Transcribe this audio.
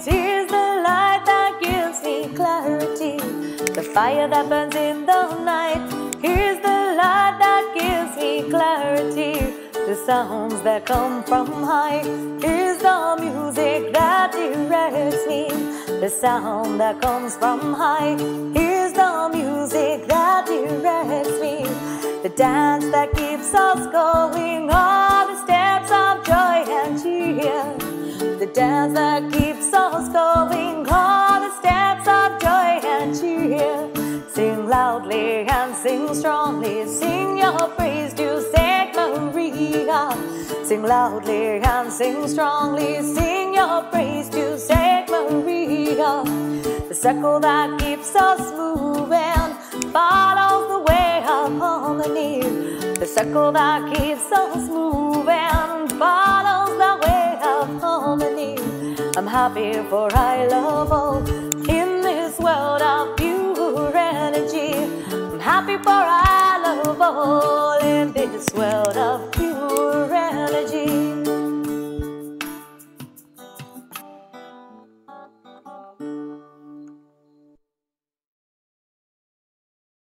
Here's the light that gives me clarity, the fire that burns in the night. Here's the light that gives me clarity, the sounds that come from high. Here's the music that directs me, the sound that comes from high. Here's the music that directs me, the dance that keeps us going, all the steps of joy and cheer. The dance that keeps us going, all the steps of joy and cheer. Sing loudly and sing strongly, sing your praise to Saint Maria. Sing loudly and sing strongly, sing your praise to Saint Maria. The circle that keeps us moving follows the way of harmony. The circle that keeps us moving follows the way of harmony. I'm happy for I love all in this world of pure energy. I'm happy for I love all in this world of